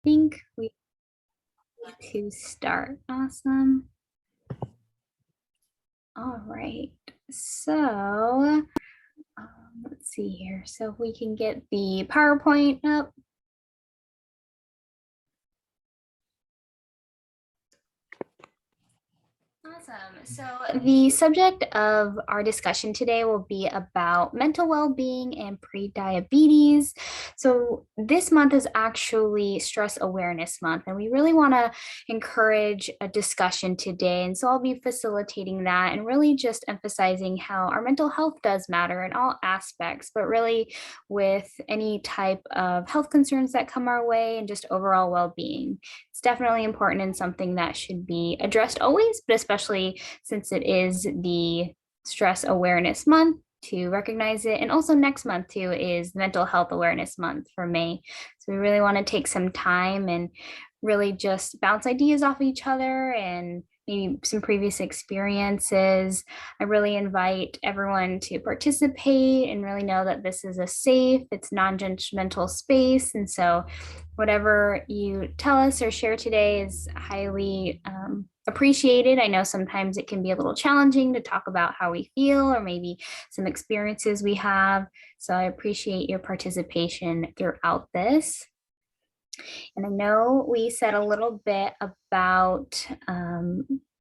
Think we need to start. Awesome. All right. So let's see here. So if we can get the PowerPoint up. Awesome. So the subject of our discussion today will be about mental well-being and pre-diabetes. So this month is actually Stress Awareness Month, and we really want to encourage a discussion today. And so I'll be facilitating that and really just emphasizing how our mental health does matter in all aspects, but really with any type of health concerns that come our way and just overall well-being. It's definitely important and something that should be addressed always, but especially since it is the Stress Awareness Month, to recognize it. And also next month too is Mental Health Awareness Month for May. So we really want to take some time and really just bounce ideas off each other and maybe some previous experiences. I really invite everyone to participate and really know that this is a safe, it's non-judgmental space. And so whatever you tell us or share today is highly appreciated. I know sometimes it can be a little challenging to talk about how we feel or maybe some experiences we have. So I appreciate your participation throughout this. And I know we said a little bit about,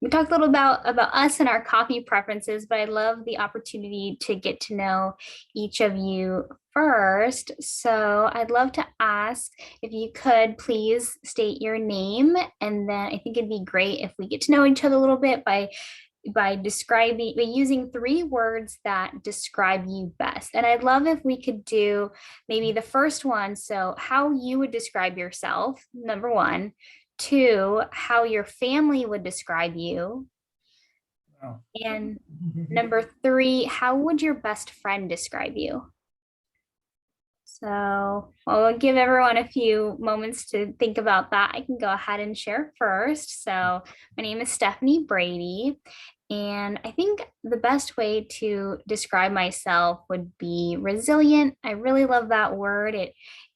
we talked a little about us and our coffee preferences, but I love the opportunity to get to know each of you first. So I'd love to ask if you could please state your name, and then I think it'd be great if we get to know each other a little bit by using 3 words that describe you best. And I'd love if we could do maybe the first one. So how you would describe yourself, number 1. 2, how your family would describe you. Wow. And number 3, how would your best friend describe you? So I'll give everyone a few moments to think about that. I can go ahead and share first. So my name is Stephanie Brady, and I think the best way to describe myself would be resilient. I really love that word.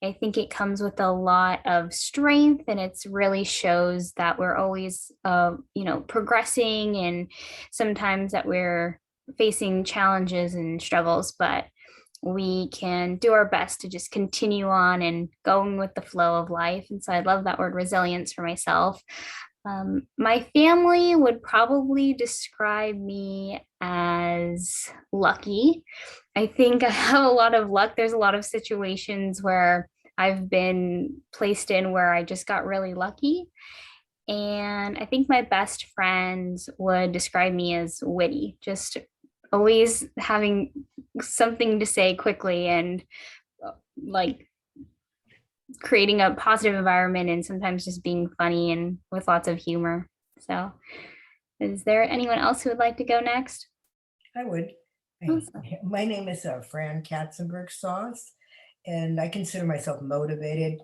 I think it comes with a lot of strength, and it's really shows that we're always, progressing, and sometimes that we're facing challenges and struggles, but we can do our best to just continue on and going with the flow of life. And so I love that word resilience for myself. My family would probably describe me as lucky. I think I have a lot of luck. There's a lot of situations where I've been placed in where I just got really lucky. And I think my best friends would describe me as witty, just always having something to say quickly and like creating a positive environment and sometimes just being funny and with lots of humor. So is there anyone else who would like to go next? I would. Awesome. My name is Fran Katzenberg-Sauce, and I consider myself motivated.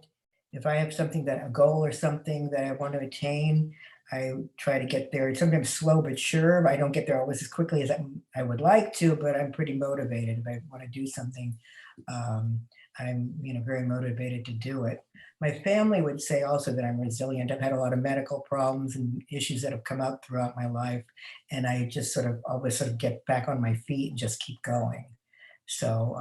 If I have a goal or something that I want to attain, I try to get there. It's sometimes slow but sure. I don't get there always as quickly as I would like to, but I'm pretty motivated. If I want to do something, I'm very motivated to do it. My family would say also that I'm resilient. I've had a lot of medical problems and issues that have come up throughout my life, and I just always get back on my feet and just keep going. So,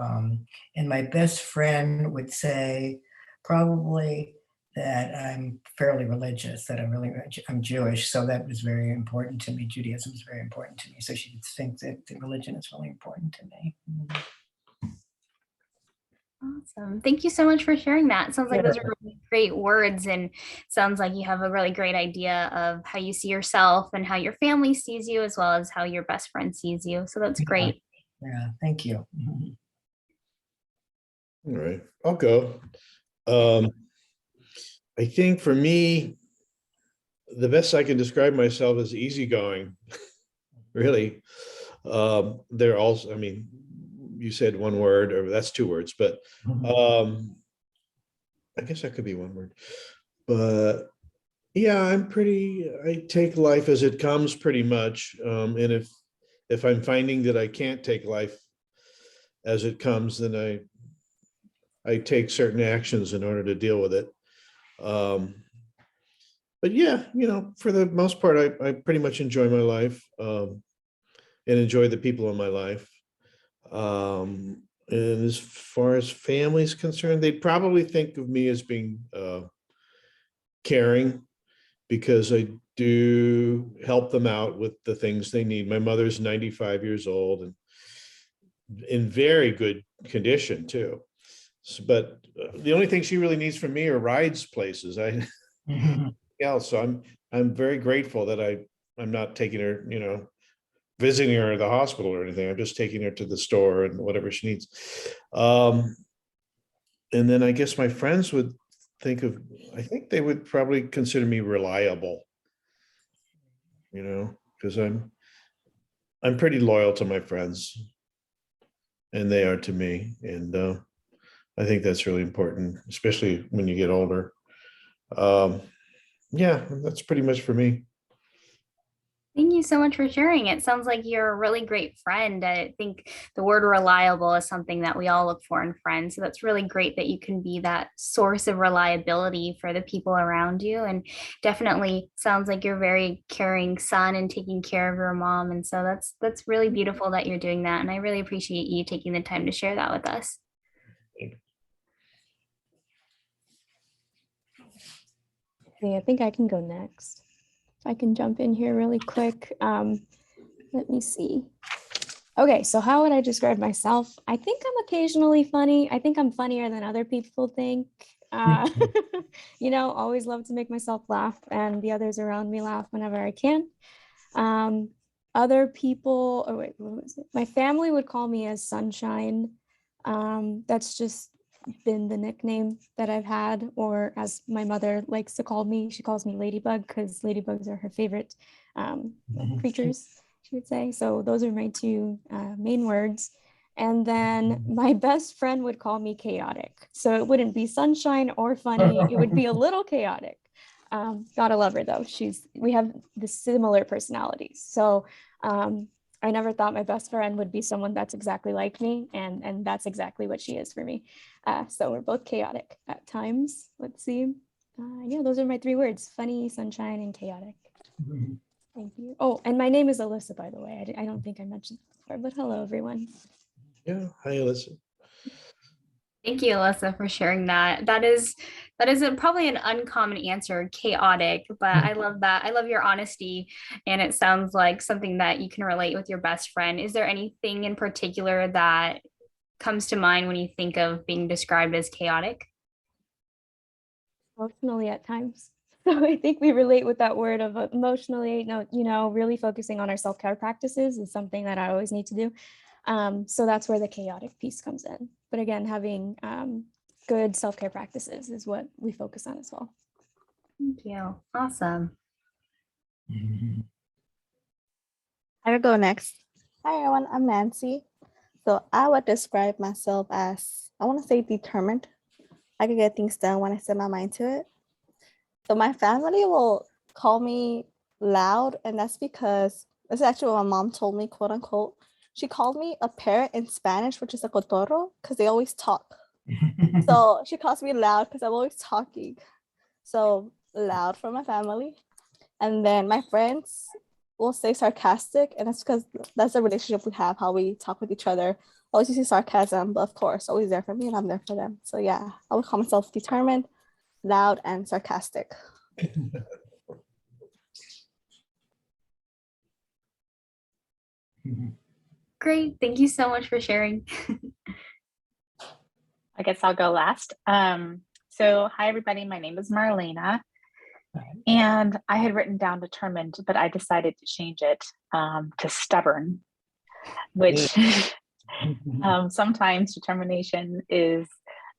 and my best friend would say probably that I'm fairly religious, that I'm Jewish. So that was very important to me. Judaism is very important to me. So she would think that the religion is really important to me. Awesome. Thank you so much for sharing that. It sounds like Sure. those are really great words, and sounds like you have a really great idea of how you see yourself and how your family sees you, as well as how your best friend sees you. So that's great. Yeah, thank you. All right, I'll go. I think for me, the best I can describe myself is easygoing, really. They're also, you said one word, or that's 2 words, but I guess that could be 1 word. But yeah, I take life as it comes pretty much. And if I'm finding that I can't take life as it comes, then I take certain actions in order to deal with it. But yeah, for the most part, I pretty much enjoy my life, and enjoy the people in my life. And as far as family's concerned, they'd probably think of me as being caring, because I do help them out with the things they need. My mother's 95 years old and in very good condition too. But the only thing she really needs from me are rides places. So I'm very grateful that I'm not taking her, visiting her at the hospital or anything. I'm just taking her to the store and whatever she needs. And then I guess my friends would I think they would probably consider me reliable, because I'm pretty loyal to my friends, and they are to me. And I think that's really important, especially when you get older. Yeah, that's pretty much for me. Thank you so much for sharing. It sounds like you're a really great friend. I think the word reliable is something that we all look for in friends. So that's really great that you can be that source of reliability for the people around you. And definitely sounds like you're a very caring son and taking care of your mom. And so that's really beautiful that you're doing that. And I really appreciate you taking the time to share that with us. Okay, I think I can go next. If I can jump in here really quick. Let me see. Okay, so how would I describe myself? I think I'm occasionally funny. I think I'm funnier than other people think. Always love to make myself laugh and the others around me laugh whenever I can. Other people, oh wait, what was it? My family would call me as Sunshine. That's just been the nickname that I've had, or as my mother likes to call me, she calls me Ladybug because ladybugs are her favorite creatures, she would say. So those are my two main words. And then my best friend would call me chaotic. So it wouldn't be sunshine or funny. It would be a little chaotic. Gotta love her though. We have the similar personalities. So I never thought my best friend would be someone that's exactly like me, and that's exactly what she is for me. So we're both chaotic at times. Let's see. Yeah, those are my three words: funny, sunshine, and chaotic. Thank you. Oh, and my name is Alyssa, by the way. I don't think I mentioned that before, but hello, everyone. Yeah, hi, Alyssa. Thank you, Alyssa, for sharing that. Probably an uncommon answer, chaotic, but I love that. I love your honesty, and it sounds like something that you can relate with your best friend. Is there anything in particular that comes to mind when you think of being described as chaotic? Emotionally at times. So I think we relate with that word of emotionally, really focusing on our self-care practices is something that I always need to do. So that's where the chaotic piece comes in. But again, having good self-care practices is what we focus on as well. Thank you. Awesome. I will go next. Hi, everyone. I'm Nancy. So I would describe myself as, I want to say determined. I can get things done when I set my mind to it. So my family will call me loud, and that's because that's actually what my mom told me, quote unquote. She called me a parrot in Spanish, which is a cotorro, because they always talk. So she calls me loud because I'm always talking. So loud for my family. And then my friends will say sarcastic, and that's because that's the relationship we have, how we talk with each other. Always using sarcasm, but of course, always there for me, and I'm there for them. So yeah, I would call myself determined, loud, and sarcastic. Great. Thank you so much for sharing. I guess I'll go last. So hi, everybody. My name is Marlena. And I had written down determined, but I decided to change it to stubborn, which sometimes determination is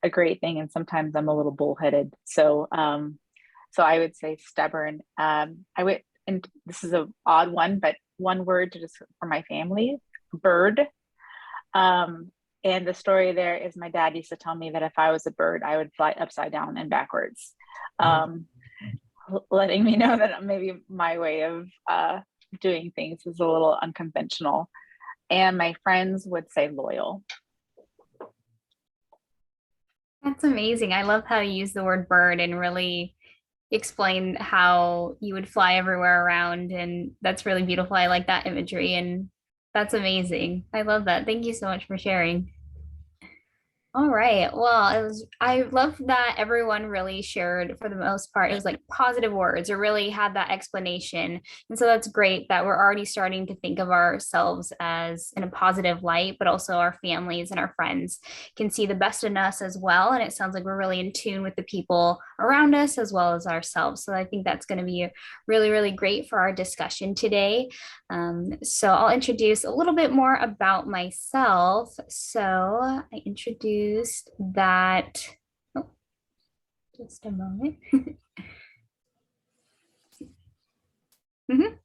a great thing, and sometimes I'm a little bullheaded. So I would say stubborn. And this is an odd one, but one word to just for my family: bird. And the story there is my dad used to tell me that if I was a bird, I would fly upside down and backwards. Letting me know that maybe my way of doing things is a little unconventional. And my friends would say loyal. That's amazing. I love how you use the word bird and really explain how you would fly everywhere around. And that's really beautiful. I like that imagery and that's amazing. I love that. Thank you so much for sharing. All right. Well, I love that everyone really shared for the most part. It was like positive words or really had that explanation. And so that's great that we're already starting to think of ourselves as in a positive light, but also our families and our friends can see the best in us as well. And it sounds like we're really in tune with the people around us as well as ourselves. So I think that's going to be really, really great for our discussion today. So I'll introduce a little bit more about myself. So I introduced that, oh, just a moment.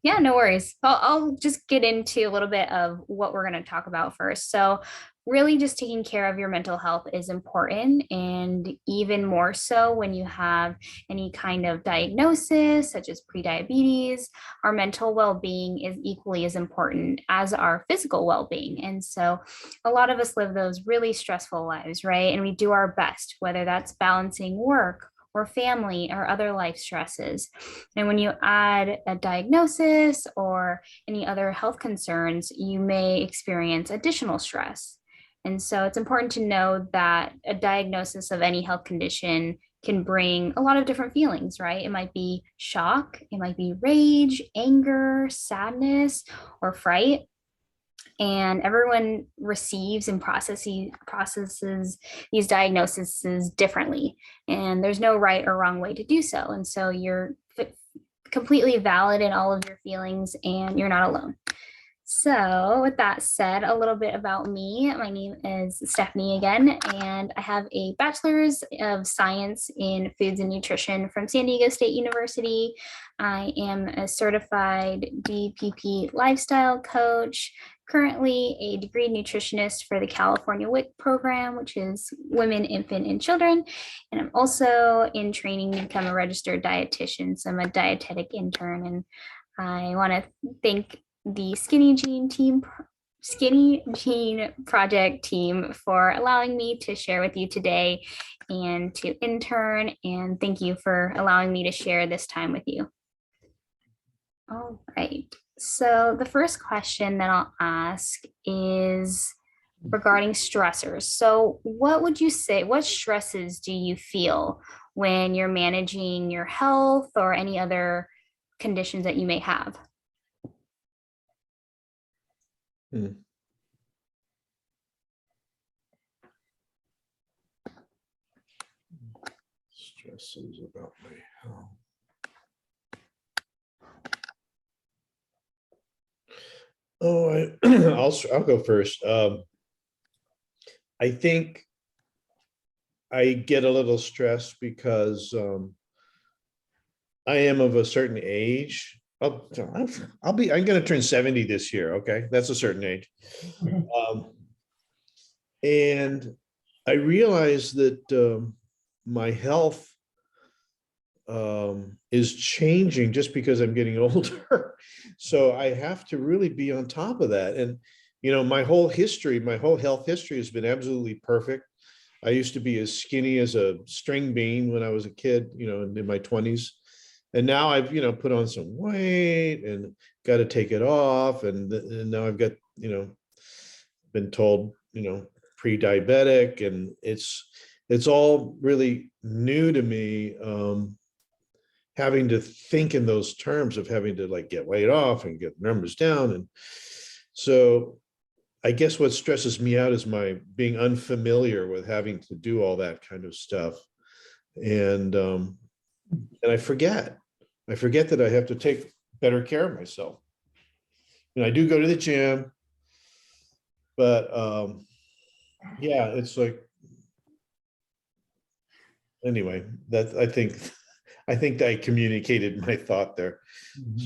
Yeah, no worries. I'll just get into a little bit of what we're going to talk about first. So, really, just taking care of your mental health is important, and even more so when you have any kind of diagnosis, such as prediabetes. Our mental well being is equally as important as our physical well being. And so, a lot of us live those really stressful lives, right? And we do our best, whether that's balancing work or family or other life stresses. And when you add a diagnosis or any other health concerns, you may experience additional stress. And so it's important to know that a diagnosis of any health condition can bring a lot of different feelings, right? It might be shock, it might be rage, anger, sadness, or fright. And everyone receives and processes these diagnoses differently. And there's no right or wrong way to do so. And so you're completely valid in all of your feelings and you're not alone. So with that said, a little bit about me. My name is Stephanie again, and I have a bachelor's of science in foods and nutrition from San Diego State University. I am a certified DPP lifestyle coach, currently a degree nutritionist for the California WIC program, which is women, infant, and children. And I'm also in training to become a registered dietitian. So I'm a dietetic intern, and I want to thank the Skinny Jean Project team for allowing me to share with you today and to intern. And thank you for allowing me to share this time with you. All right. So the first question that I'll ask is regarding stressors. So what would you say, what stresses do you feel when you're managing your health or any other conditions that you may have? Stresses about my health. Oh, I'll go first. I think I get a little stressed because I am of a certain age. I'm going to turn 70 this year. Okay, that's a certain age. And I realize that my health is changing just because I'm getting older. So I have to really be on top of that. And, you know, my whole health history has been absolutely perfect. I used to be as skinny as a string bean when I was a kid, you know, in my 20s. And now I've, you know, put on some weight and got to take it off. And now I've got, you know, been told, you know, pre-diabetic, and it's all really new to me. Having to think in those terms of having to like get weight off and get numbers down. And so I guess what stresses me out is my being unfamiliar with having to do all that kind of stuff. And I forget that I have to take better care of myself. And I do go to the gym, but yeah, it's like, anyway, that I think I communicated my thought there.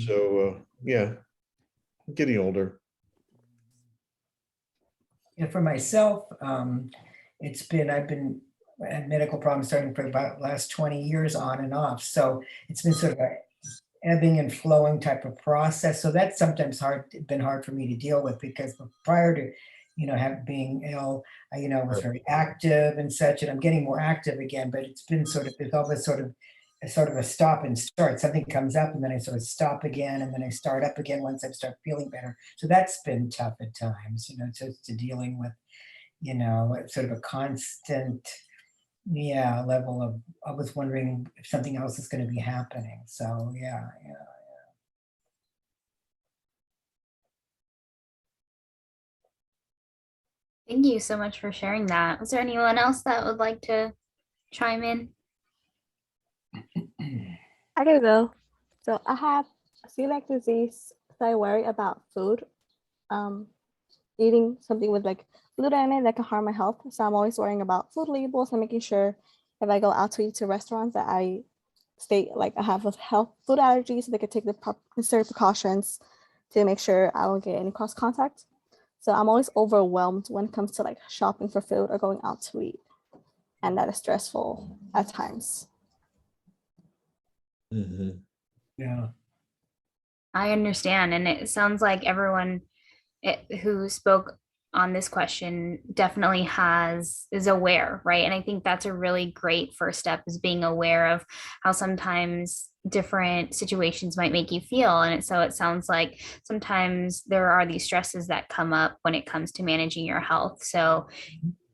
So yeah, I'm getting older. And for myself, I've been had medical problems starting for about the last 20 years on and off. So it's been sort of a ebbing and flowing type of process. So that's sometimes been hard for me to deal with, because prior to being ill, I was very active and such, and I'm getting more active again, but it's been it's always sort of a stop and start. Something comes up and then I sort of stop again and then I start up again once I start feeling better. So that's been tough at times, to dealing with, sort of a constant, level of, I was wondering if something else is going to be happening. So yeah, yeah. Thank you so much for sharing that. Was there anyone else that would like to chime in? I gotta go. So I have celiac disease, so I worry about food, eating something with like gluten in it that can harm my health. So I'm always worrying about food labels and making sure if I go out to eat to restaurants that I stay like I have a health food allergy, so they could take the necessary precautions to make sure I don't get any cross contact. So I'm always overwhelmed when it comes to like shopping for food or going out to eat, and that is stressful at times. Mhm. Yeah. I understand. And it sounds like everyone who spoke on this question definitely is aware, right? And I think that's a really great first step, is being aware of how sometimes different situations might make you feel. And so it sounds like sometimes there are these stresses that come up when it comes to managing your health. So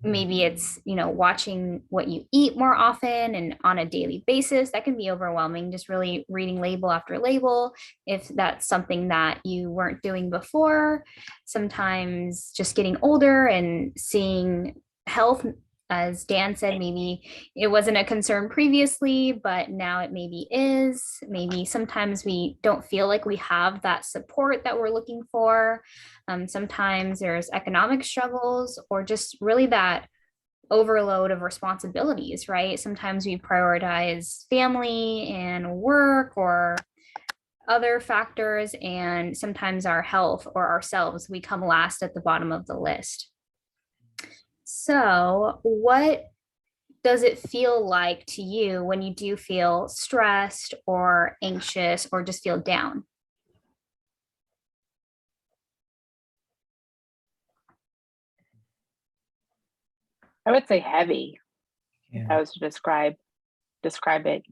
maybe it's, watching what you eat more often and on a daily basis. That can be overwhelming, just really reading label after label if that's something that you weren't doing before. Sometimes just getting older and seeing health, as Dan said, maybe it wasn't a concern previously, but now it maybe is. Maybe sometimes we don't feel like we have that support that we're looking for. Sometimes there's economic struggles, or just really that overload of responsibilities, right? Sometimes we prioritize family and work or other factors, and sometimes our health or ourselves, we come last at the bottom of the list. So, what does it feel like to you when you do feel stressed or anxious or just feel down? I would say heavy. If I Yeah. was to describe it.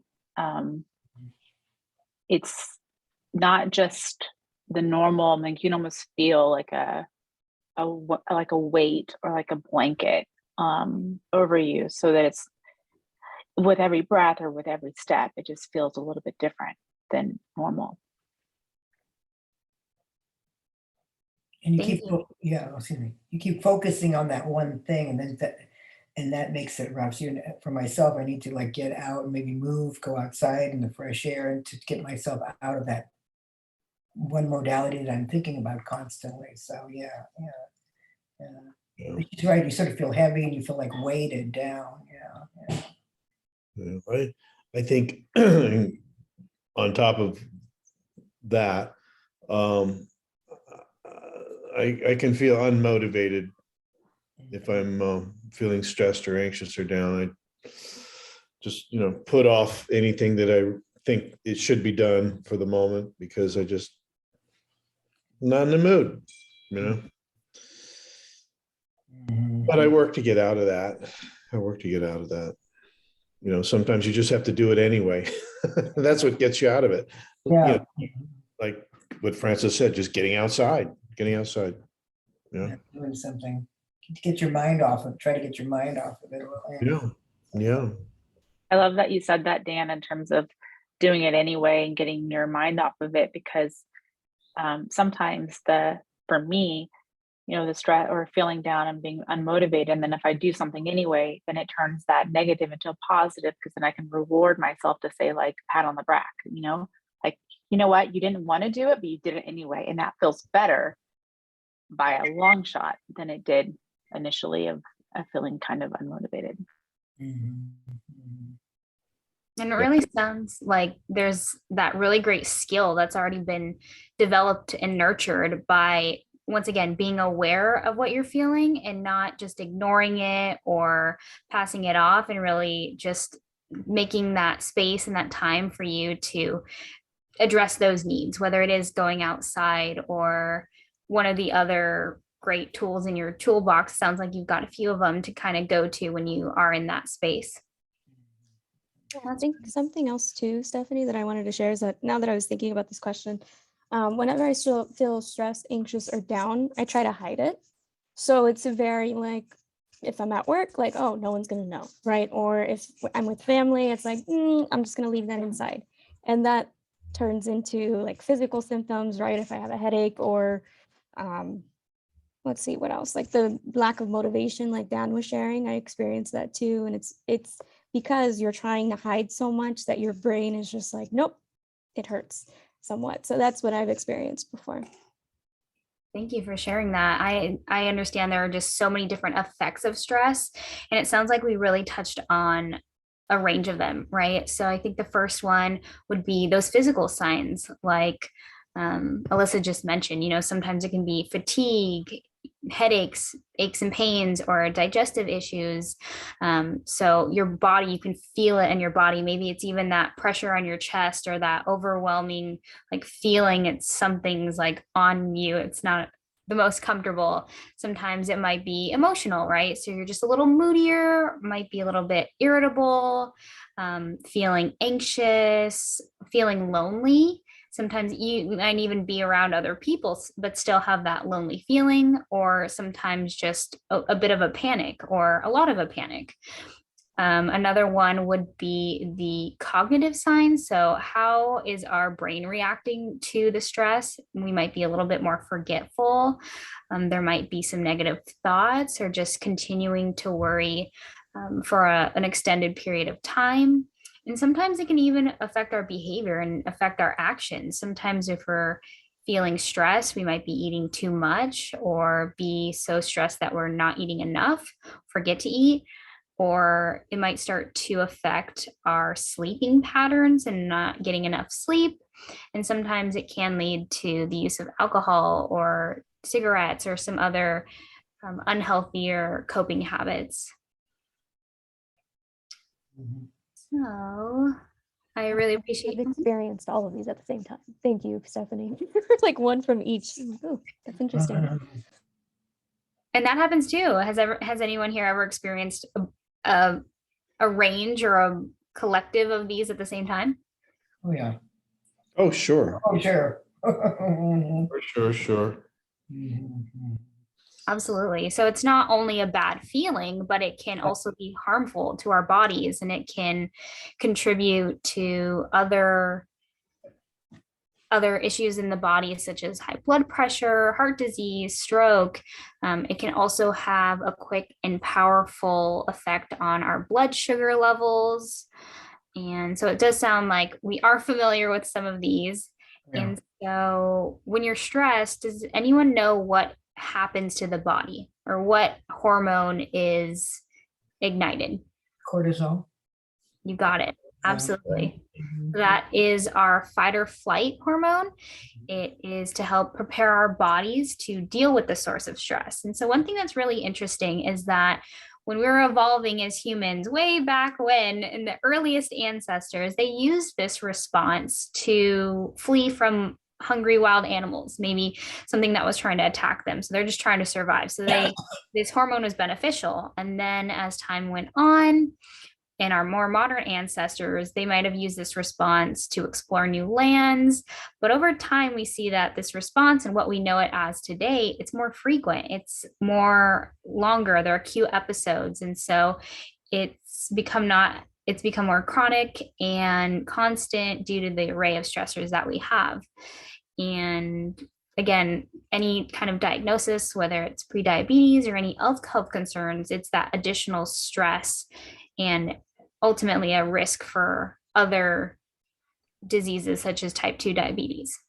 It's not just the normal, like you can almost feel like like a weight or like a blanket over you, so that it's with every breath or with every step, it just feels a little bit different than normal. And you Thank keep, you. excuse me, you keep focusing on that one thing, and then that makes it rough. So for myself, I need to like get out and maybe move, go outside in the fresh air, and to get myself out of that one modality that I'm thinking about constantly. So yeah, yeah, yeah. Yeah. But she's right. You sort of feel heavy and you feel like weighted down. Yeah, yeah. Yeah. I think on top of that, I can feel unmotivated if I'm feeling stressed or anxious or down. I just put off anything that I think it should be done for the moment, because I just not in the mood, Mhm. But I work to get out of that. Sometimes you just have to do it anyway. That's what gets you out of it. Yeah. Like what Francis said, just getting outside. Yeah. Doing something to get your mind off of. Try to get your mind off of it. Yeah. Yeah. I love that you said that, Dan, in terms of doing it anyway and getting your mind off of it, because sometimes for me, the stress or feeling down and being unmotivated, and then if I do something anyway, then it turns that negative into a positive, because then I can reward myself to say, like, pat on the back, like, you know what, you didn't want to do it, but you did it anyway, and that feels better by a long shot than it did initially of feeling kind of unmotivated. Mhm. And it really sounds like there's that really great skill that's already been developed and nurtured by, once again, being aware of what you're feeling and not just ignoring it or passing it off, and really just making that space and that time for you to address those needs, whether it is going outside or one of the other great tools in your toolbox. Sounds like you've got a few of them to kind of go to when you are in that space. I think something else too, Stephanie, that I wanted to share is that now that I was thinking about this question, whenever I still feel stressed, anxious, or down, I try to hide it. So it's a very like, if I'm at work, like, oh, no one's gonna know, right? Or if I'm with family, it's like, I'm just gonna leave that inside. And that turns into like physical symptoms, right? If I have a headache or let's see what else, like the lack of motivation, like Dan was sharing, I experienced that too. And it's because you're trying to hide so much that your brain is just like, nope, it hurts somewhat. So that's what I've experienced before. Thank you for sharing that. I understand there are just so many different effects of stress, and it sounds like we really touched on a range of them, right? So I think the first one would be those physical signs, like Alyssa just mentioned. Sometimes it can be fatigue, headaches, aches and pains, or digestive issues. So your body, you can feel it in your body. Maybe it's even that pressure on your chest or that overwhelming like feeling it's something's like on you. It's not the most comfortable. Sometimes it might be emotional, right? So you're just a little moodier, might be a little bit irritable, feeling anxious, feeling lonely. Sometimes you might even be around other people, but still have that lonely feeling, or sometimes just a bit of a panic or a lot of a panic. Another one would be the cognitive signs. So, how is our brain reacting to the stress? We might be a little bit more forgetful. There might be some negative thoughts or just continuing to worry for an extended period of time. And sometimes it can even affect our behavior and affect our actions. Sometimes, if we're feeling stressed, we might be eating too much or be so stressed that we're not eating enough, forget to eat, or it might start to affect our sleeping patterns and not getting enough sleep. And sometimes it can lead to the use of alcohol or cigarettes or some other unhealthier coping habits. So I really appreciate I've experienced all of these at the same time. Thank you, Stephanie. Like one from each. Oh, that's interesting. And that happens too. Has anyone here ever experienced a range or a collective of these at the same time? Oh, yeah. Oh, sure. Oh, sure. Sure. Absolutely. So it's not only a bad feeling, but it can also be harmful to our bodies, and it can contribute to other issues in the body, such as high blood pressure, heart disease, stroke. It can also have a quick and powerful effect on our blood sugar levels. And so it does sound like we are familiar with some of these. Yeah. And so when you're stressed, does anyone know what happens to the body or what hormone is ignited? Cortisol. You got it. Absolutely. Mhm. That is our fight or flight hormone. It is to help prepare our bodies to deal with the source of stress. And so, one thing that's really interesting is that when we were evolving as humans, way back when, in the earliest ancestors, they used this response to flee from hungry wild animals, maybe something that was trying to attack them. So they're just trying to survive. So this hormone was beneficial. And then as time went on, and our more modern ancestors, they might have used this response to explore new lands. But over time, we see that this response and what we know it as today, it's more frequent, it's more longer, there are acute episodes. And so it's become more chronic and constant due to the array of stressors that we have. And again, any kind of diagnosis, whether it's prediabetes or any health concerns, it's that additional stress and ultimately a risk for other diseases such as type 2 diabetes.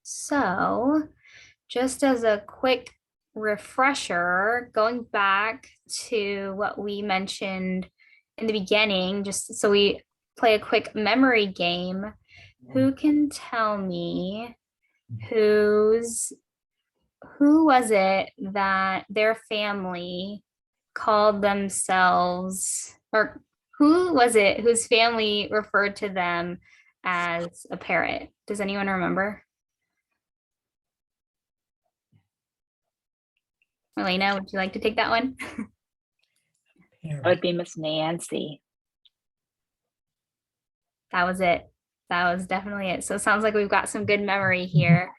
So, just as a quick refresher, going back to what we mentioned in the beginning, just so we play a quick memory game, who can tell me who was it that their family called themselves, or who was it whose family referred to them as a parrot? Does anyone remember? Elena, would you like to take that one? That would be Miss Nancy. That was it. That was definitely it. So it sounds like we've got some good memory here.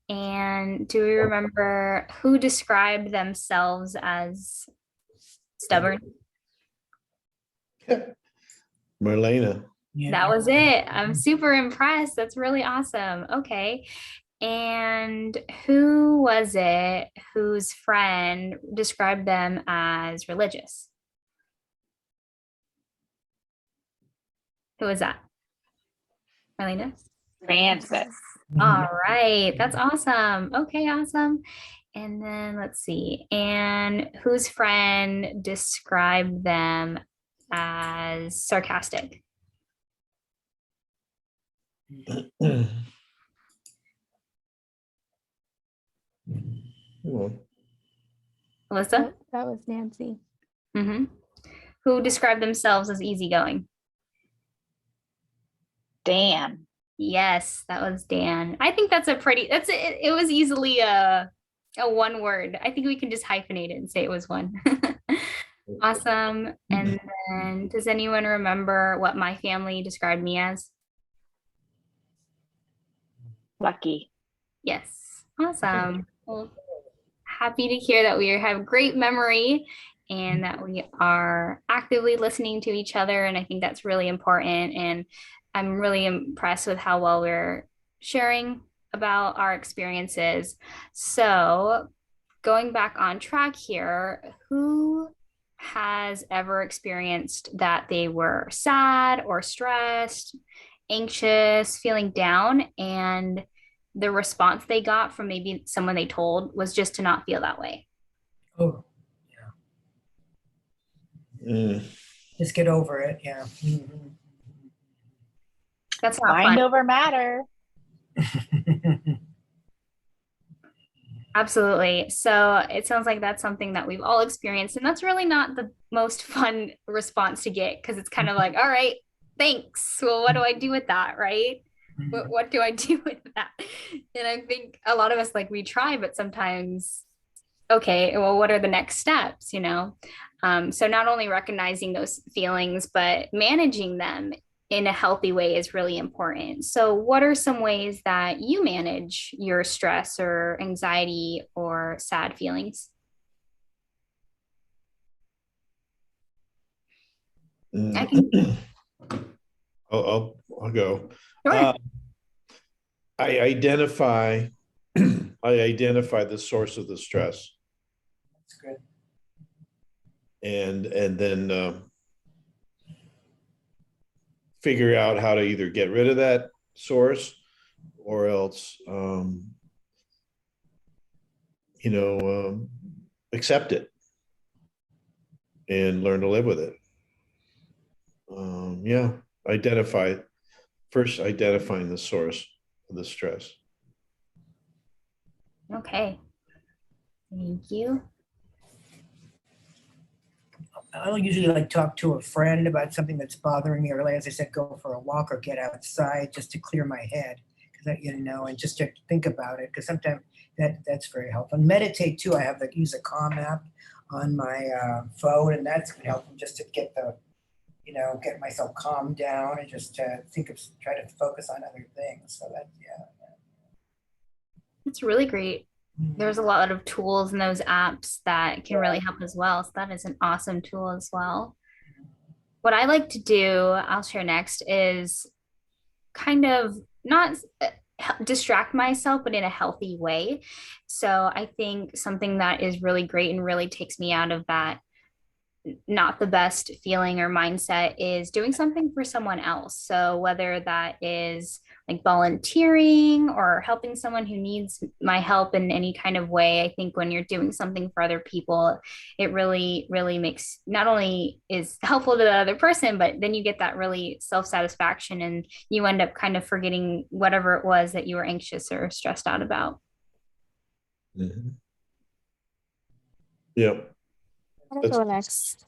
And do we remember who described themselves as stubborn? Marlena. Yeah. That was it. I'm super impressed. That's really awesome. Okay. And who was it whose friend described them as religious? Who was that? Marlena? Francis. All right. That's awesome. Okay, awesome. And then let's see. And whose friend described them as sarcastic? Well, Alyssa? That was Nancy. Mm-hmm. Who described themselves as easygoing? Dan. Yes, that was Dan. I think that's a pretty, it was easily a one word. I think we can just hyphenate it and say it was one. Awesome. And then does anyone remember what my family described me as? Lucky. Yes. Awesome. Well, happy to hear that we have great memory and that we are actively listening to each other. And I think that's really important. And I'm really impressed with how well we're sharing about our experiences. So going back on track here, who has ever experienced that they were sad or stressed, anxious, feeling down, and the response they got from maybe someone they told was just to not feel that way? Oh, just get over it. Yeah. That's not Mind fun. over matter. Absolutely. So it sounds like that's something that we've all experienced, and that's really not the most fun response to get, because it's kind of like, all right, thanks. Well, what do I do with that, right? What do I do with that? And I think a lot of us, like, we try, but sometimes, okay, well, what are the next steps, you know? So not only recognizing those feelings, but managing them in a healthy way is really important. So what are some ways that you manage your stress or anxiety or sad feelings? I can. I'll go. Sure. I identify the source of the stress, That's good. and then figure out how to either get rid of that source or else accept it and learn to live with it. Identifying the source of the stress. Okay. Thank you. I'll usually like talk to a friend about something that's bothering me, or like, as I said, go for a walk or get outside just to clear my head, because and just to think about it, because sometimes that's very helpful. And meditate too. I have use a Calm app on my phone, and that's been helpful just to get get myself calmed down and just to try to focus on other things. So It's really great. There's a lot of tools in those apps that can really help as well. So that is an awesome tool as well. What I like to do, I'll share next, is kind of not distract myself, but in a healthy way. So I think something that is really great and really takes me out of that not the best feeling or mindset is doing something for someone else. So whether that is like volunteering or helping someone who needs my help in any kind of way, I think when you're doing something for other people, it really, really makes, not only is helpful to the other person, but then you get that really self-satisfaction and you end up kind of forgetting whatever it was that you were anxious or stressed out about. Mm-hmm. Yep. I'll go next.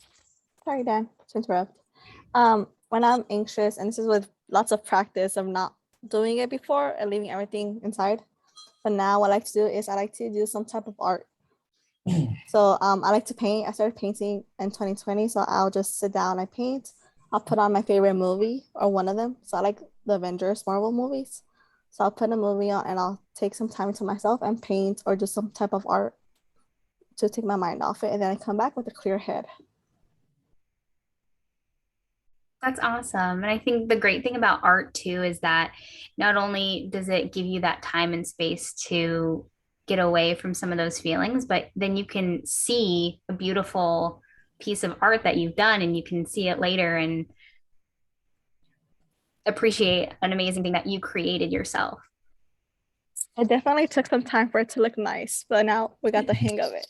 Sorry, Dan, to interrupt. When I'm anxious, and this is with lots of practice of not doing it before and leaving everything inside. But now what I like to do is I like to do some type of art. So I like to paint. I started painting in 2020. So I'll just sit down and paint. I'll put on my favorite movie or one of them. So I like the Avengers Marvel movies. So I'll put a movie on and I'll take some time to myself and paint or just some type of art to take my mind off it. And then I come back with a clear head. That's awesome. And I think the great thing about art too is that not only does it give you that time and space to get away from some of those feelings, but then you can see a beautiful piece of art that you've done and you can see it later and appreciate an amazing thing that you created yourself. It definitely took some time for it to look nice, but now we got the hang of it.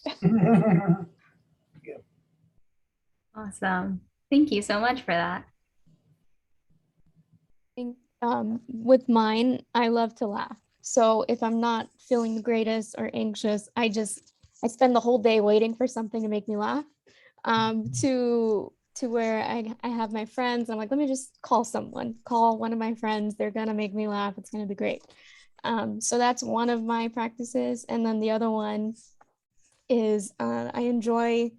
Awesome. Thank you so much for that. With mine, I love to laugh. So if I'm not feeling the greatest or anxious, I spend the whole day waiting for something to make me laugh. To where I have my friends. I'm like, let me just call one of my friends. They're gonna make me laugh. It's gonna be great. So that's one of my practices. And then the other one is I enjoy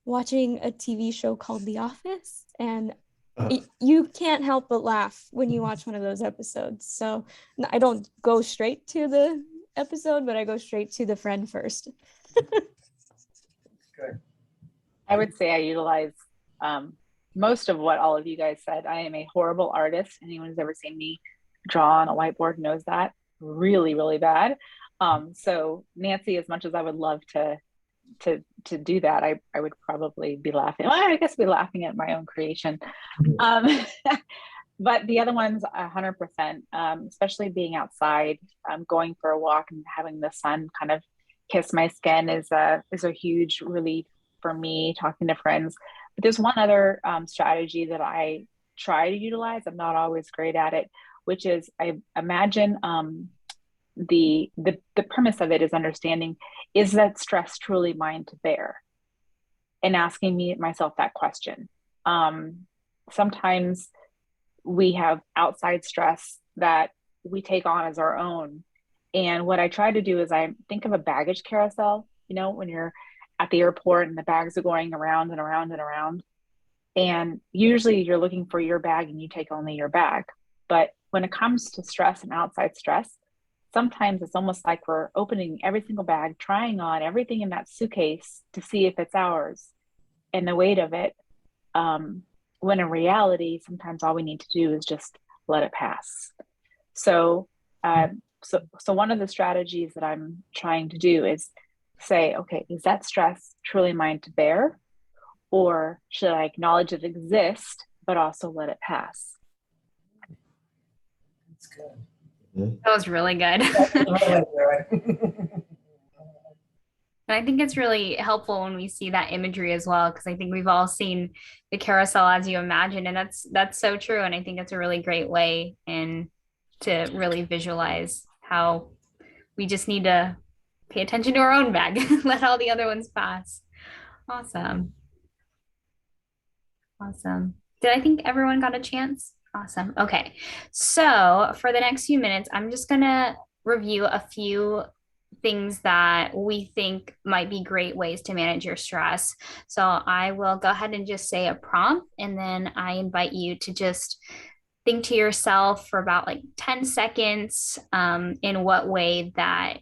watching a TV show called The Office, and you can't help but laugh when you watch one of those episodes. So I don't go straight to the episode, but I go straight to the friend first. Good. I would say I utilize most of what all of you guys said. I am a horrible artist. Anyone who's ever seen me draw on a whiteboard knows that. Really, really bad. So Nancy, as much as I would love to do that, I would probably be laughing. Well, I guess be laughing at my own creation. But the other one's 100%, especially being outside, going for a walk and having the sun kind of kiss my skin is a huge relief for me. Talking to friends. But there's one other strategy that I try to utilize. I'm not always great at it, which is I imagine the premise of it is understanding, is that stress truly mine to bear? And asking myself that question. Sometimes we have outside stress that we take on as our own. And what I try to do is I think of a baggage carousel, when you're at the airport and the bags are going around and around and around. And usually you're looking for your bag and you take only your bag. But when it comes to stress and outside stress, sometimes it's almost like we're opening every single bag, trying on everything in that suitcase to see if it's ours and the weight of it. When in reality, sometimes all we need to do is just let it pass. So one of the strategies that I'm trying to do is say, okay, is that stress truly mine to bear? Or should I acknowledge it exists, but also let it pass? That's good. That was really good. And I think it's really helpful when we see that imagery as well, because I think we've all seen the carousel as you imagine, and that's so true. And I think it's a really great way to really visualize how we just need to pay attention to our own bag, let all the other ones pass. Awesome. Awesome. Did I think everyone got a chance? Awesome. Okay. So for the next few minutes, I'm just going to review a few things that we think might be great ways to manage your stress. So I will go ahead and just say a prompt, and then I invite you to just think to yourself for about like 10 seconds in what way that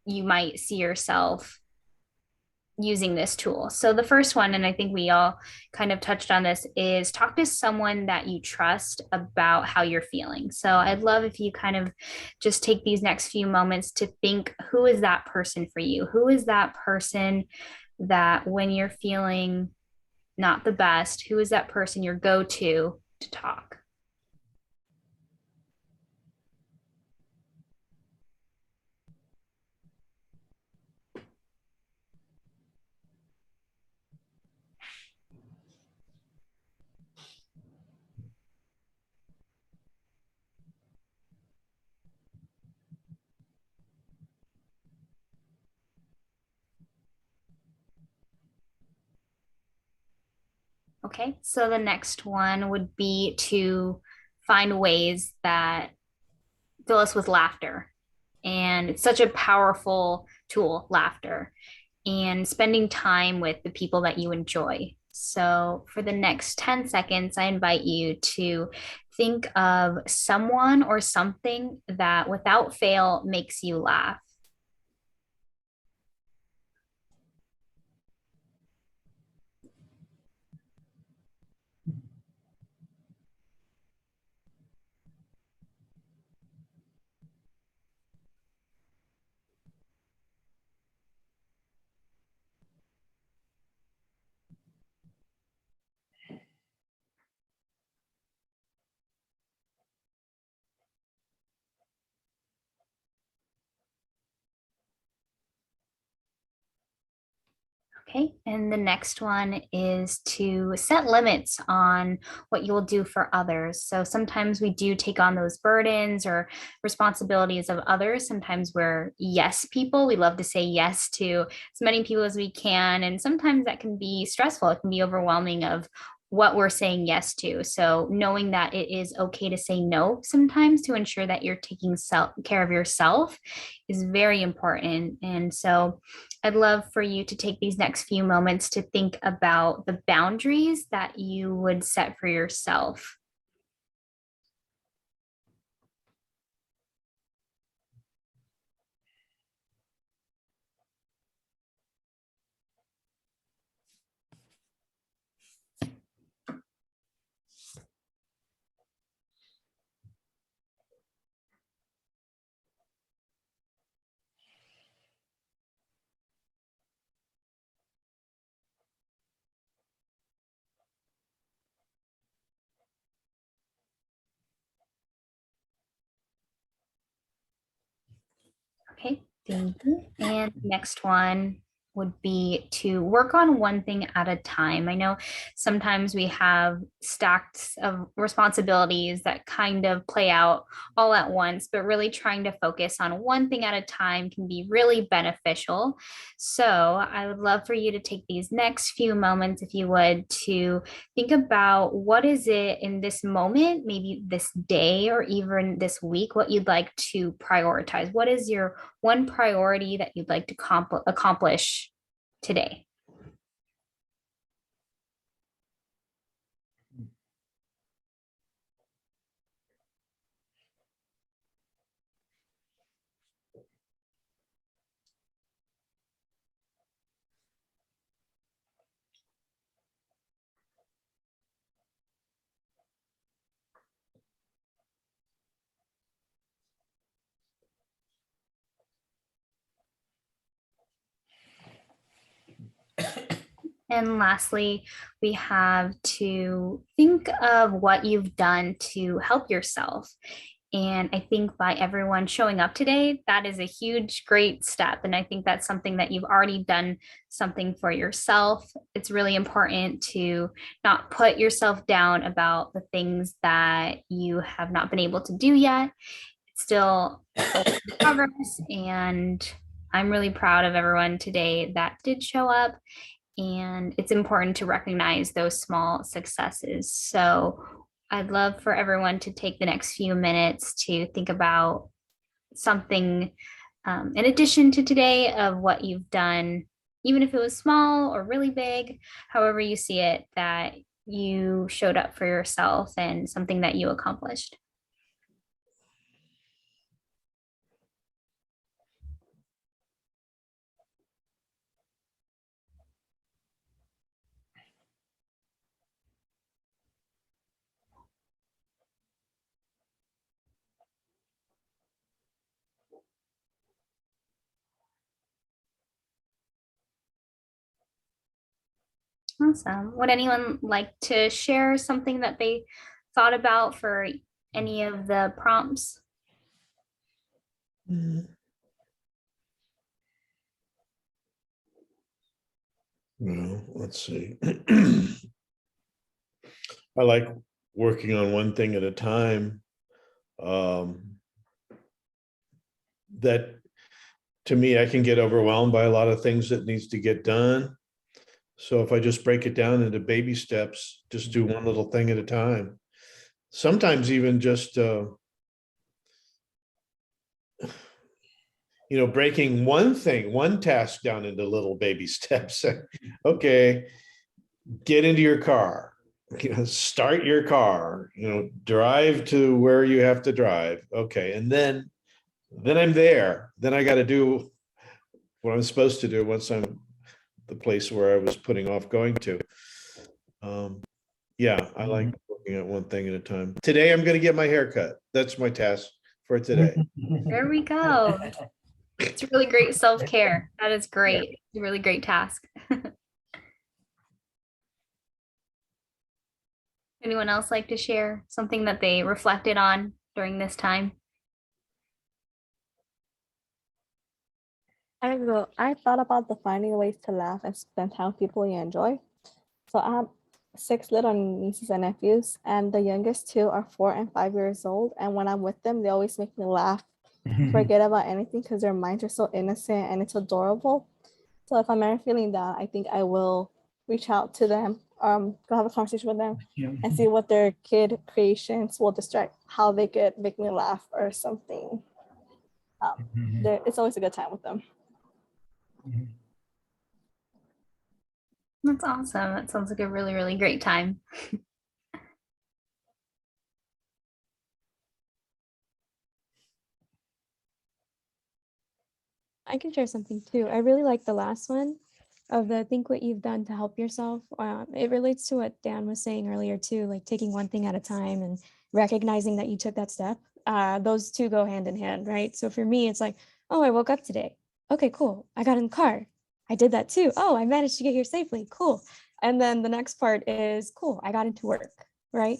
you might see yourself using this tool. So the first one, and I think we all kind of touched on this, is talk to someone that you trust about how you're feeling. So I'd love if you kind of just take these next few moments to think, who is that person for you? Who is that person that when you're feeling not the best, who is that person your go-to to talk? Okay, so the next one would be to find ways that fill us with laughter. And it's such a powerful tool, laughter. and spending time with the people that you enjoy. So, for the next 10 seconds, I invite you to think of someone or something that without fail makes you laugh. Okay, and the next one is to set limits on what you'll do for others. So sometimes we do take on those burdens or responsibilities of others. Sometimes we're yes people. We love to say yes to as many people as we can. And sometimes that can be stressful. It can be overwhelming of what we're saying yes to. So knowing that it is okay to say no sometimes to ensure that you're taking care of yourself is very important. And so I'd love for you to take these next few moments to think about the boundaries that you would set for yourself. Okay, thank you. And next one would be to work on one thing at a time. I know sometimes we have stacks of responsibilities that kind of play out all at once, but really trying to focus on one thing at a time can be really beneficial. So I would love for you to take these next few moments, if you would, to think about what is it in this moment, maybe this day or even this week, what you'd like to prioritize. What is your one priority that you'd like to accomplish today? And lastly, we have to think of what you've done to help yourself. And I think by everyone showing up today, that is a huge, great step. And I think that's something that you've already done something for yourself. It's really important to not put yourself down about the things that you have not been able to do yet. It's still progress. And I'm really proud of everyone today that did show up. And it's important to recognize those small successes. So I'd love for everyone to take the next few minutes to think about something in addition to today of what you've done, even if it was small or really big, however you see it, that you showed up for yourself and something that you accomplished. Awesome. Would anyone like to share something that they thought about for any of the prompts? Well, let's see. I like working on one thing at a time. That to me, I can get overwhelmed by a lot of things that needs to get done. So if I just break it down into baby steps, just do one little thing at a time. Sometimes even just breaking one task down into little baby steps. Okay, get into your car, start your car, drive to where you have to drive. Okay, and then I'm there. Then I got to do what I'm supposed to do once I'm the place where I was putting off going to. Yeah, I like looking at one thing at a time. Today, I'm going to get my hair cut. That's my task for today. There we go. It's really great self-care. That is great. It's a really great task. Anyone else like to share something that they reflected on during this time? I thought about the finding ways to laugh and spend time with people you enjoy. So I have 6 little nieces and nephews, and the youngest 2 are 4 and 5 years old. And when I'm with them, they always make me laugh, forget about anything, because their minds are so innocent and it's adorable. So if I'm ever feeling down, I think I will reach out to them, go have a conversation with them, and see what their kid creations will distract, how they could make me laugh or something. It's always a good time with them. That's awesome. That sounds like a really, really great time. I can share something too. I really like the last one of the think what you've done to help yourself. It relates to what Dan was saying earlier too, like taking one thing at a time and recognizing that you took that step. Those two go hand in hand, right? So for me, it's like, oh, I woke up today. Okay, cool. I got in the car. I did that too. Oh, I managed to get here safely. Cool. And then the next part is cool. I got into work, right?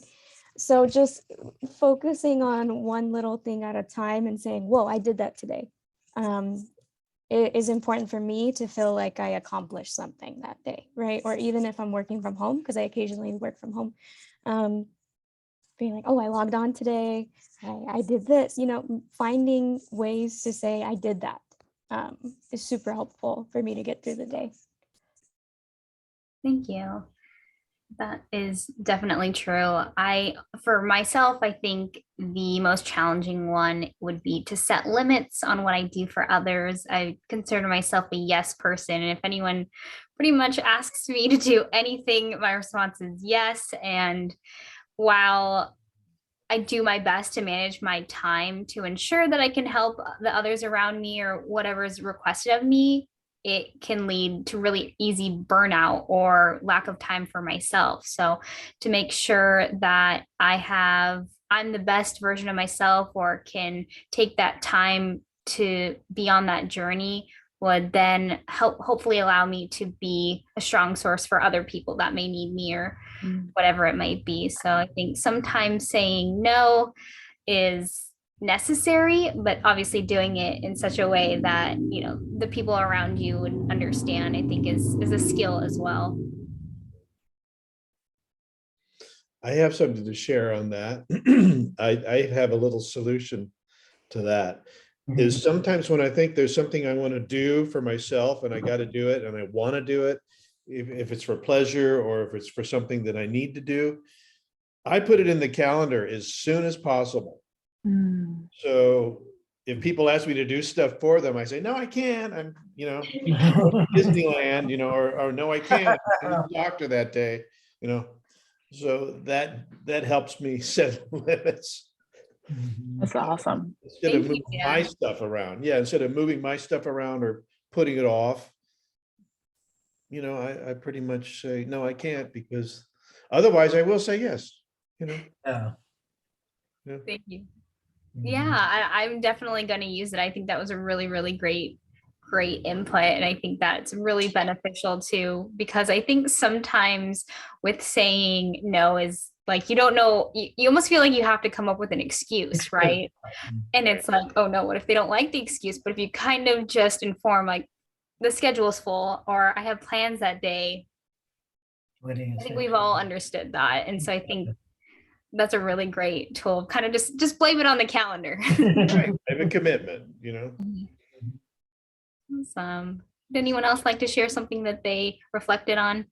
So just focusing on one little thing at a time and saying, whoa, I did that today. It is important for me to feel like I accomplished something that day, right? Or even if I'm working from home, because I occasionally work from home, being like, oh, I logged on today. I did this, finding ways to say I did that is super helpful for me to get through the day. Thank you. That is definitely true. For myself, I think the most challenging one would be to set limits on what I do for others. I consider myself a yes person. And if anyone pretty much asks me to do anything, my response is yes. And while I do my best to manage my time to ensure that I can help the others around me or whatever is requested of me, it can lead to really easy burnout or lack of time for myself. So to make sure that I'm the best version of myself or can take that time to be on that journey would then hopefully allow me to be a strong source for other people that may need me or whatever it might be. So I think sometimes saying no is necessary, but obviously doing it in such a way that the people around you would understand, I think is a skill as well. I have something to share on that. I have a little solution to that. Is sometimes when I think there's something I want to do for myself and I got to do it and I want to do it, if it's for pleasure or if it's for something that I need to do, I put it in the calendar as soon as possible. So if people ask me to do stuff for them, I say, no, I can't. I'm, Disneyland, or no, I can't. I'm the doctor that day, so that helps me set limits. That's awesome. Instead of moving my stuff around. Yeah, instead of moving my stuff around or putting it off, I pretty much say, no, I can't, because otherwise I will say yes, Yeah. Thank you. Yeah, I'm definitely going to use it. I think that was a really, really great input. And I think that's really beneficial too, because I think sometimes with saying no is like, you don't know, you almost feel like you have to come up with an excuse, right? And it's like, oh no, what if they don't like the excuse? But if you kind of just inform like the schedule is full or I have plans that day, I think we've all understood that. And so I think that's a really great tool. Kind of just blame it on the calendar. Right. I have a commitment, Awesome. Would anyone else like to share something that they reflected on?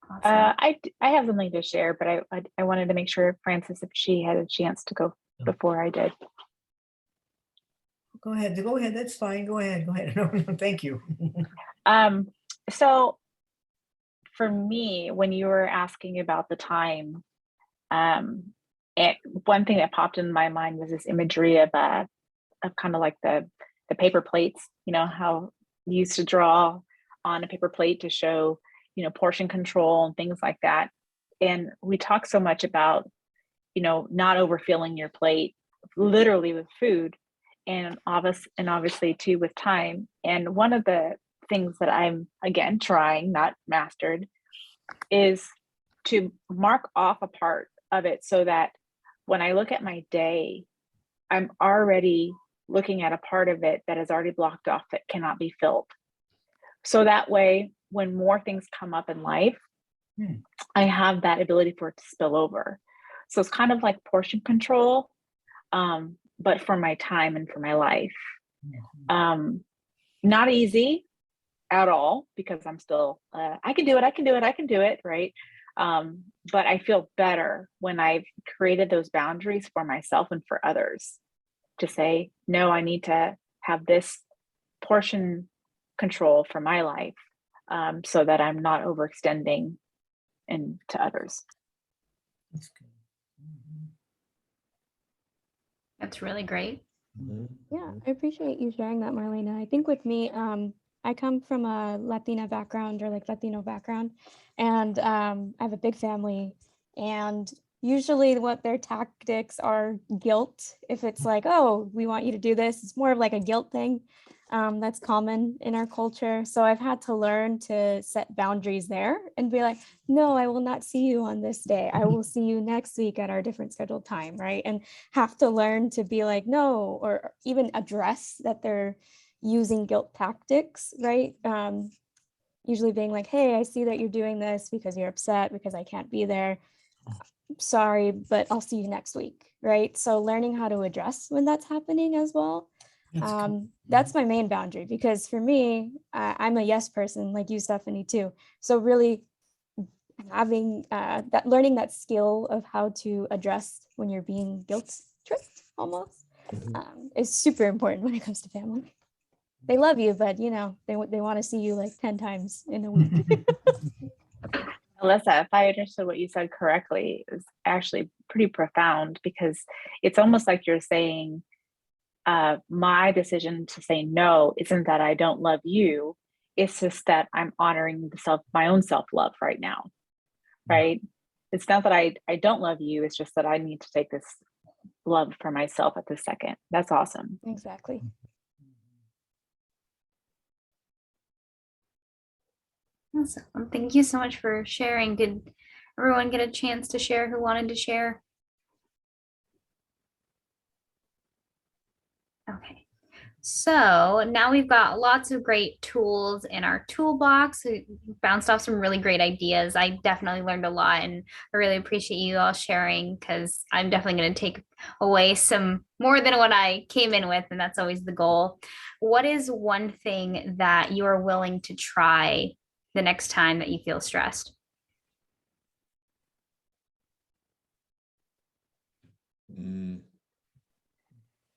Awesome. I have something to share, but I wanted to make sure Frances, if she had a chance to go before I did. Go ahead. Go ahead. That's fine. Go ahead. Go ahead. No, thank you. So for me, when you were asking about the time, one thing that popped in my mind was this imagery of kind of like the paper plates, you know, how you used to draw on a paper plate to show, you know, portion control and things like that. And we talk so much about, you know, not overfilling your plate, literally with food, and obviously too with time. And one of the things that I'm, again, trying, not mastered, is to mark off a part of it so that when I look at my day, I'm already looking at a part of it that is already blocked off that cannot be filled. So that way, when more things come up in life, I have that ability for it to spill over. So it's kind of like portion control, but for my time and for my life. Not easy at all, because I'm still, I can do it, right? But I feel better when I've created those boundaries for myself and for others to say, no, I need to have this portion control for my life, so that I'm not overextending into others. That's good. That's really great. Yeah, I appreciate you sharing that, Marlena. I think with me, I come from a Latina background, or like Latino background, and I have a big family, and usually what their tactics are guilt. If it's like, oh, we want you to do this, it's more of like a guilt thing. That's common in our culture. So I've had to learn to set boundaries there and be like, no, I will not see you on this day. I will see you next week at our different scheduled time, right? And have to learn to be like, no, or even address that they're using guilt tactics, right? Usually being like, hey, I see that you're doing this because you're upset because I can't be there. Sorry, but I'll see you next week, right? So learning how to address when that's happening as well. That's my main boundary, because for me, I'm a yes person, like you, Stephanie, too. So really having learning that skill of how to address when you're being guilt tripped almost is super important when it comes to family. They love you, but you know, they want to see you like 10 times in a week. Alyssa, if I understood what you said correctly, it was actually pretty profound, because it's almost like you're saying, my decision to say no isn't that I don't love you. It's just that I'm honoring my own self-love right now, right? It's not that I don't love you. It's just that I need to take this love for myself at this second. That's awesome. Exactly. Awesome. Thank you so much for sharing. Did everyone get a chance to share who wanted to share? Okay. So now we've got lots of great tools in our toolbox. We bounced off some really great ideas. I definitely learned a lot, and I really appreciate you all sharing, because I'm definitely going to take away some more than what I came in with, and that's always the goal. What is one thing that you are willing to try the next time that you feel stressed?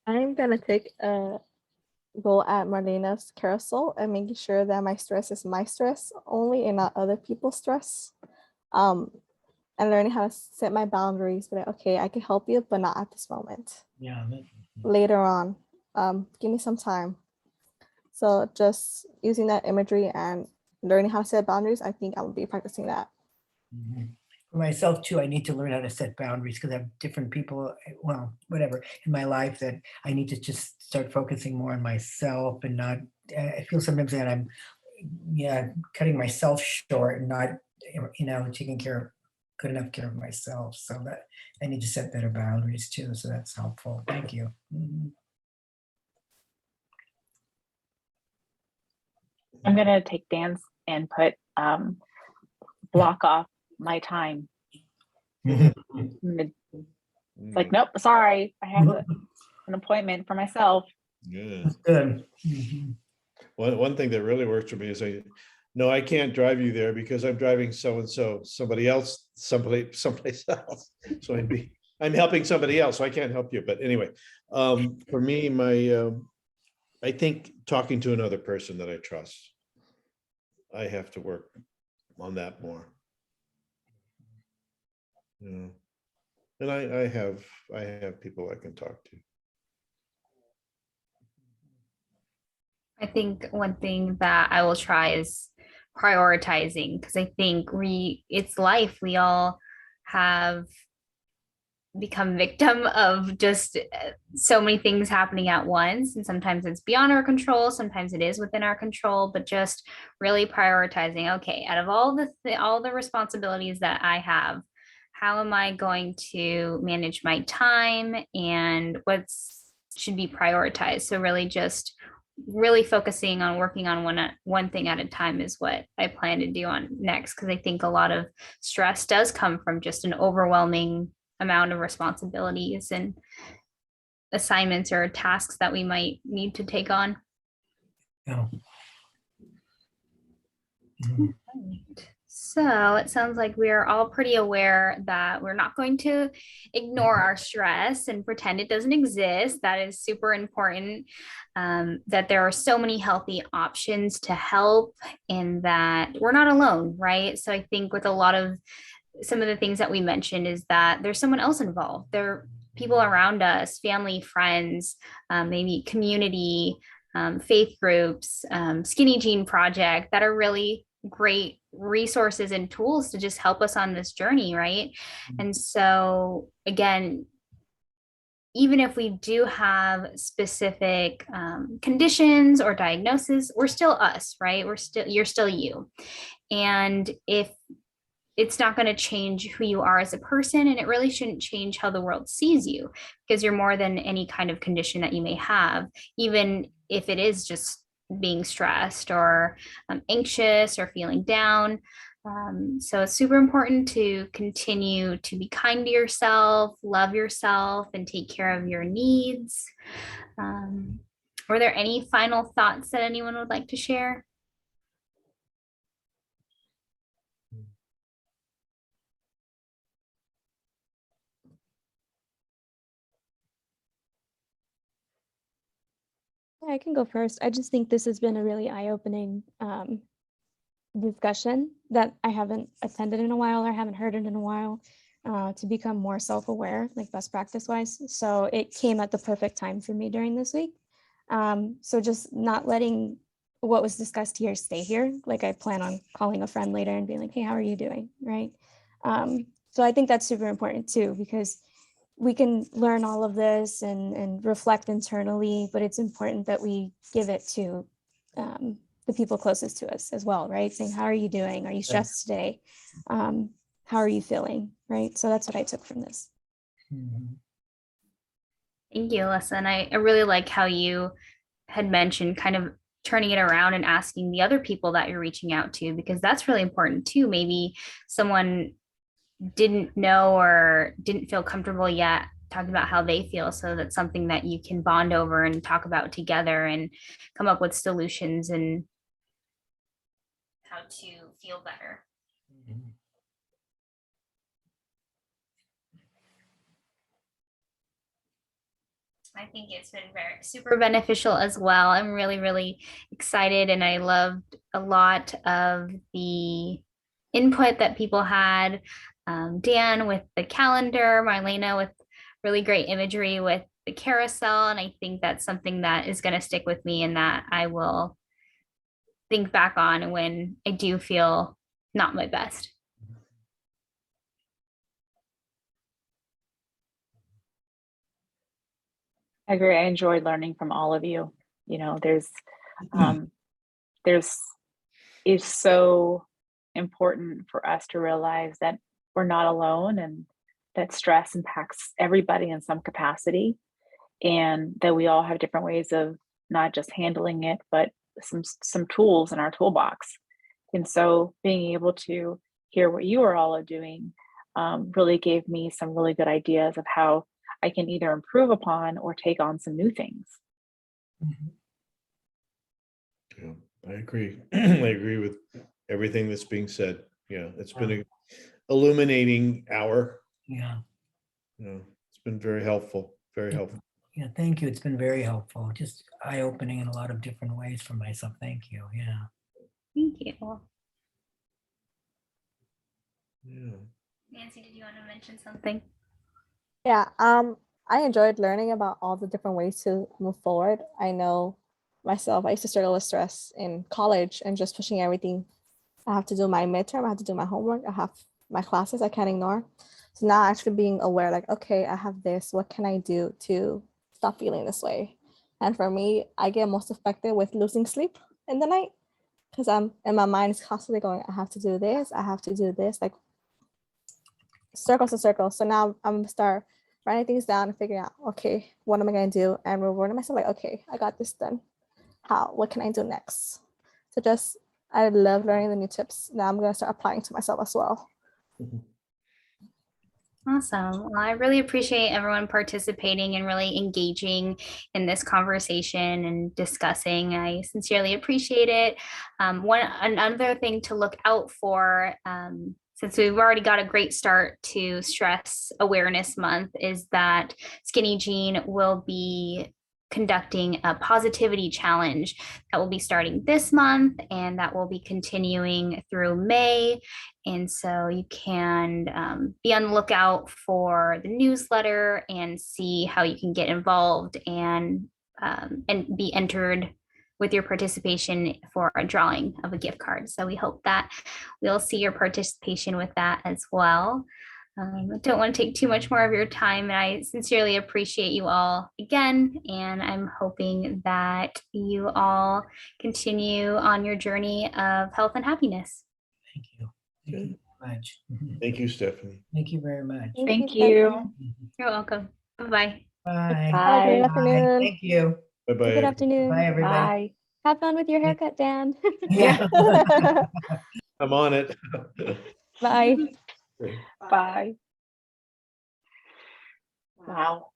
I'm gonna take a go at Marlena's carousel and making sure that my stress is my stress only and not other people's stress. And learning how to set my boundaries, but okay, I can help you, but not at this moment. Yeah. Later on, give me some time. So just using that imagery and learning how to set boundaries, I think I will be practicing that. For myself too, I need to learn how to set boundaries, because I have different people, well, whatever, in my life, that I need to just start focusing more on myself and not, I feel sometimes that I'm, cutting myself short and not, taking good enough care of myself. So that I need to set better boundaries too. So that's helpful. Thank you. I'm going to take Dan's input, block off my time. It's like, nope, sorry, I have an appointment for myself. Good. That's good. One thing that really works for me is no, I can't drive you there because I'm driving so-and-so, somebody else, someplace else. So I'm helping somebody else, so I can't help you. But anyway, for me, I think talking to another person that I trust, I have to work on that more. You know, and I have people I can talk to. I think one thing that I will try is prioritizing, because I think it's life. We all have become victim of just so many things happening at once, and sometimes it's beyond our control, sometimes it is within our control, but just really prioritizing, okay, out of all the responsibilities that I have, how am I going to manage my time and what's should be prioritized? So really focusing on working on one thing at a time is what I plan to do on next, because I think a lot of stress does come from just an overwhelming amount of responsibilities and assignments or tasks that we might need to take on. Yeah. Mhm. So it sounds like we are all pretty aware that we're not going to ignore our stress and pretend it doesn't exist. That is super important. That there are so many healthy options to help, and that we're not alone, right? So I think with a lot of some of the things that we mentioned is that there's someone else involved. There are people around us, family, friends, maybe community, faith groups, Skinny Jean Project, that are really great resources and tools to just help us on this journey, right? And so again, even if we do have specific conditions or diagnosis, we're still us, right? You're still you. And if it's not going to change who you are as a person, and it really shouldn't change how the world sees you, because you're more than any kind of condition that you may have, even if it is just being stressed or anxious or feeling down. So it's super important to continue to be kind to yourself, love yourself, and take care of your needs. Were there any final thoughts that anyone would like to share? Yeah, I can go first. I just think this has been a really eye-opening discussion that I haven't attended in a while or haven't heard it in a while, to become more self-aware, like best practice wise. So it came at the perfect time for me during this week. So just not letting what was discussed here stay here. Like I plan on calling a friend later and being like, hey, how are you doing? Right. So I think that's super important too, because we can learn all of this and reflect internally, but it's important that we give it to the people closest to us as well, right? Saying, how are you doing? Are you stressed today? How are you feeling, right? So that's what I took from this. Mhm. Thank you, Alyssa. And I really like how you had mentioned kind of turning it around and asking the other people that you're reaching out to, because that's really important too. Maybe someone didn't know or didn't feel comfortable yet talking about how they feel. So that's something that you can bond over and talk about together and come up with solutions and how to feel better. Mhm. I think it's been very super beneficial as well. I'm really excited, and I loved a lot of the input that people had. Dan with the calendar, Marlena with really great imagery with the carousel, and I think that's something that is going to stick with me and that I will think back on when I do feel not my best. I agree. I enjoyed learning from all of you. You know, there's is so important for us to realize that we're not alone, and that stress impacts everybody in some capacity, and that we all have different ways of not just handling it, but some tools in our toolbox. And so being able to hear what you are all doing really gave me some really good ideas of how I can either improve upon or take on some new things. Mhm. Yeah, I agree. I agree with everything that's being said. Yeah, it's been an illuminating hour. Yeah. It's been very helpful. Very helpful. Yeah, thank you. It's been very helpful. Just eye-opening in a lot of different ways for myself. Thank you. Yeah. Thank you. Yeah. Nancy, did you want to mention something? Yeah, I enjoyed learning about all the different ways to move forward. I know myself, I used to struggle with stress in college and just pushing everything. I have to do my midterm, I have to do my homework, I have my classes I can't ignore. So now actually being aware, like, okay, I have this, what can I do to stop feeling this way? And for me, I get most effective with losing sleep in the night because I'm in my mind is constantly going, I have to do this, I have to do this, like circles and circles. So now I'm gonna start writing things down and figuring out, okay, what am I gonna do? And rewarding myself like, okay, I got this done. How, what can I do next? So just, I love learning the new tips. Now I'm gonna start applying to myself as well. Awesome. Well, I really appreciate everyone participating and really engaging in this conversation and discussing. I sincerely appreciate it. Another thing to look out for, since we've already got a great start to Stress Awareness Month, is that Skinny Jean will be conducting a positivity challenge that will be starting this month and that will be continuing through May. And so you can be on the lookout for the newsletter and see how you can get involved and be entered with your participation for a drawing of a gift card. So we hope that we'll see your participation with that as well. I don't want to take too much more of your time, and I sincerely appreciate you all again, and I'm hoping that you all continue on your journey of health and happiness. Thank you. Thank you very much. Thank you, Stephanie. Thank you very much. Thank Stephanie. you. You're welcome. Bye-bye. Bye. Have a great Bye. afternoon. Thank you. Bye-bye. Good afternoon. Bye, everybody. Bye. Have fun with your haircut, Dan. Yeah. I'm on it. Bye. Bye. Wow.